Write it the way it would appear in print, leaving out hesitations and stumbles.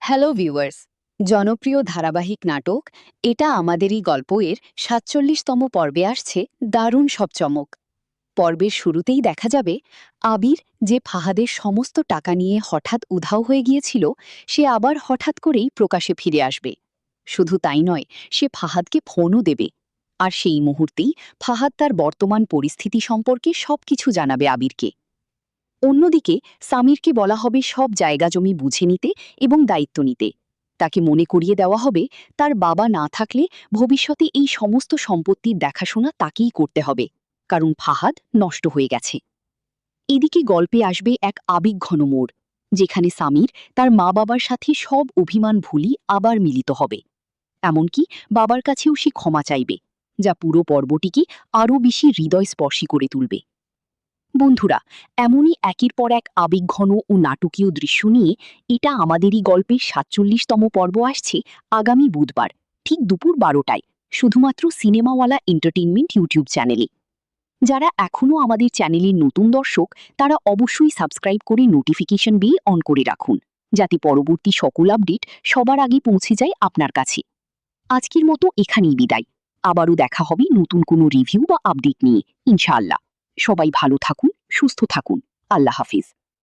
Hello viewers, জনপ্রিয় ধারাবাহিক নাটক এটা আমাদেরই গল্প এর ৪৭তম পর্বে আসছে দারুণ সব চমক। পর্বের শুরুতেই দেখা যাবে আবির, যে ফাহাদের সমস্ত টাকা নিয়ে হঠাৎ উধাও হয়ে গিয়েছিল, সে আবার হঠাৎ করেই প্রকাশে ফিরে আসবে। শুধু তাই নয়, সে ফাহাদকে ফোনও দেবে। আর সেই মুহূর্তেই ফাহাদ তার বর্তমান পরিস্থিতি সম্পর্কে সবকিছু জানাবে আবিরকে। অন্যদিকে সামিরকে বলা হবে সব জায়গা জমি বুঝে নিতে এবং দায়িত্ব নিতে। তাকে মনে করিয়ে দেওয়া হবে তার বাবা না থাকলে ভবিষ্যতে এই সমস্ত সম্পত্তির দেখাশোনা তাকেই করতে হবে, কারণ ফাহাদ নষ্ট হয়ে গেছে। এদিকে গল্পে আসবে এক আবেগঘন মোড়, যেখানে সামির তার মা বাবার সাথে সব অভিমান ভুলি আবার মিলিত হবে। এমনকি বাবার কাছেও সে ক্ষমা চাইবে, যা পুরো পর্বটিকে আরও বেশি হৃদয়স্পর্শী করে তুলবে। বন্ধুরা, এমনই একের পর এক আবেগঘন ও নাটকীয় দৃশ্য নিয়ে এটা আমাদেরই গল্পের ৪৭তম পর্ব আসছে আগামী বুধবার, ঠিক দুপুর ১২টায়, শুধুমাত্র সিনেমাওয়ালা এন্টারটেইনমেন্ট ইউটিউব চ্যানেলে। যারা এখনও আমাদের চ্যানেলের নতুন দর্শক, তারা অবশ্যই সাবস্ক্রাইব করে নোটিফিকেশন বেল অন করে রাখুন, যাতে পরবর্তী সকল আপডেট সবার আগে পৌঁছে যায় আপনার কাছে। আজকের মতো এখানেই বিদায়। আবারও দেখা হবে নতুন কোনো রিভিউ বা আপডেট নিয়ে, ইনশাআল্লাহ। সবাই ভালো থাকুন, সুস্থ থাকুন। আল্লাহ হাফিজ।